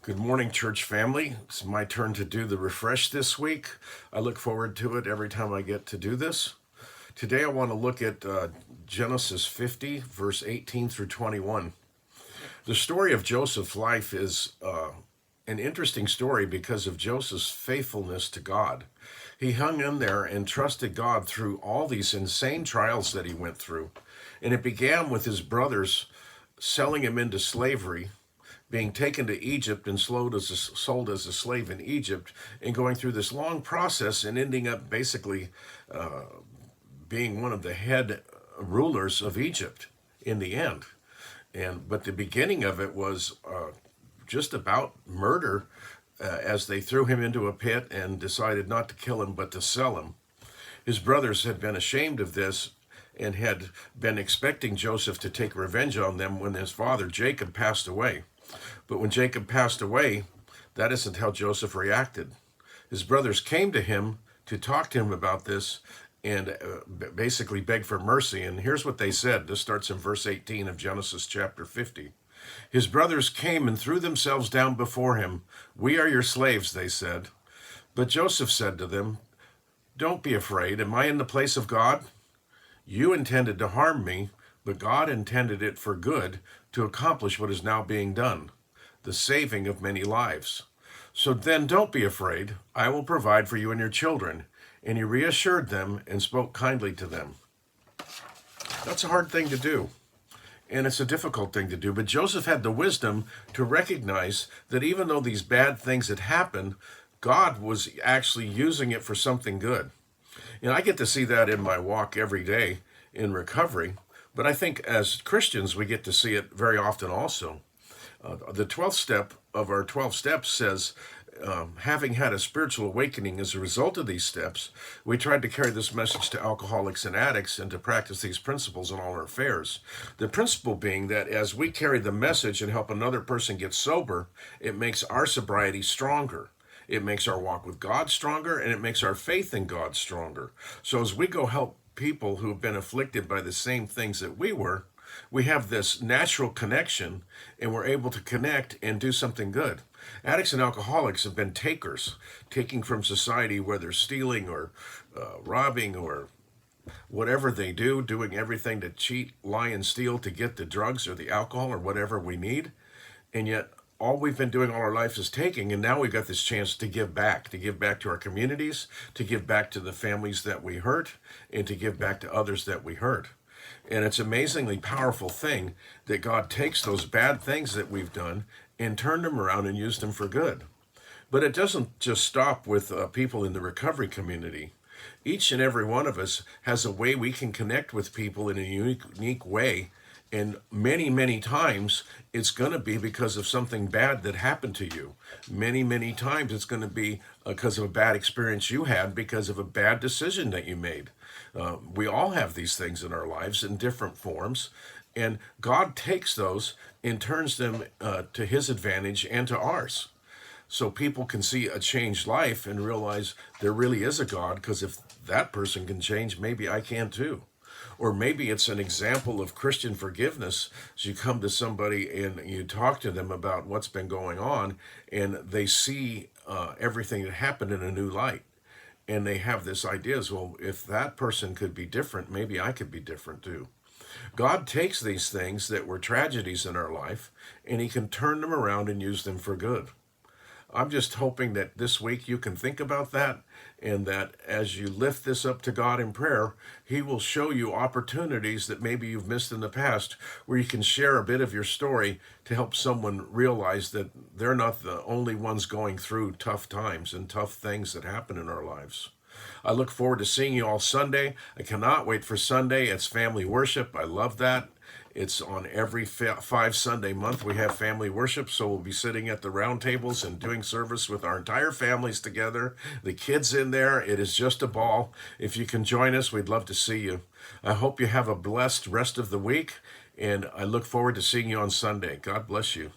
Good morning, church family. It's my turn to do the refresh this week. I look forward to it every time I get to do this. Today I want to look at Genesis 50, verse 18 through 21. The story of Joseph's life is an interesting story because of Joseph's faithfulness to God. He hung in there and trusted God through all these insane trials that he went through. And it began with his brothers selling him into slavery, being taken to Egypt and sold as a slave in Egypt, and going through this long process and ending up basically being one of the head rulers of Egypt in the end. But the beginning of it was just about murder as they threw him into a pit and decided not to kill him but to sell him. His brothers had been ashamed of this and had been expecting Joseph to take revenge on them when his father Jacob passed away. But when Jacob passed away, that isn't how Joseph reacted. His brothers came to him to talk to him about this and basically beg for mercy. And here's what they said. This starts in verse 18 of Genesis chapter 50. His brothers came and threw themselves down before him. "We are your slaves," they said. But Joseph said to them, "Don't be afraid. Am I in the place of God? You intended to harm me, but God intended it for good to accomplish what is now being done, the saving of many lives. So then don't be afraid. I will provide for you and your children." And he reassured them and spoke kindly to them. That's a hard thing to do, and it's a difficult thing to do. But Joseph had the wisdom to recognize that even though these bad things had happened, God was actually using it for something good. And I get to see that in my walk every day in recovery. But I think as Christians, we get to see it very often also. The 12th step of our 12 steps says, having had a spiritual awakening as a result of these steps, we tried to carry this message to alcoholics and addicts and to practice these principles in all our affairs. The principle being that as we carry the message and help another person get sober, it makes our sobriety stronger. It makes our walk with God stronger, and it makes our faith in God stronger. So as we go help people who have been afflicted by the same things that we were, we have this natural connection, and we're able to connect and do something good. Addicts and alcoholics have been takers, taking from society, whether stealing or robbing or whatever they do, doing everything to cheat, lie, and steal to get the drugs or the alcohol or whatever we need. And yet all we've been doing all our lives is taking, and now we've got this chance to give back to our communities, to give back to the families that we hurt, and to give back to others that we hurt. And it's an amazingly powerful thing that God takes those bad things that we've done and turned them around and used them for good. But it doesn't just stop with people in the recovery community. Each and every one of us has a way we can connect with people in a unique way. And many, many times it's going to be because of something bad that happened to you. Many, many times it's going to be because of a bad experience you had because of a bad decision that you made. We all have these things in our lives in different forms. And God takes those and turns them to his advantage and to ours. So people can see a changed life and realize there really is a God, because if that person can change, maybe I can too. Or maybe it's an example of Christian forgiveness. So you come to somebody and you talk to them about what's been going on, and they see everything that happened in a new light. And they have this idea as, well, if that person could be different, maybe I could be different too. God takes these things that were tragedies in our life, and he can turn them around and use them for good. I'm just hoping that this week you can think about that, and that as you lift this up to God in prayer, he will show you opportunities that maybe you've missed in the past, where you can share a bit of your story to help someone realize that they're not the only ones going through tough times and tough things that happen in our lives. I look forward to seeing you all Sunday. I cannot wait for Sunday. It's family worship. I love that. It's on every 5 Sunday month. We have family worship, so we'll be sitting at the round tables and doing service with our entire families together. The kids in there. It is just a ball. If you can join us, we'd love to see you. I hope you have a blessed rest of the week, and I look forward to seeing you on Sunday. God bless you.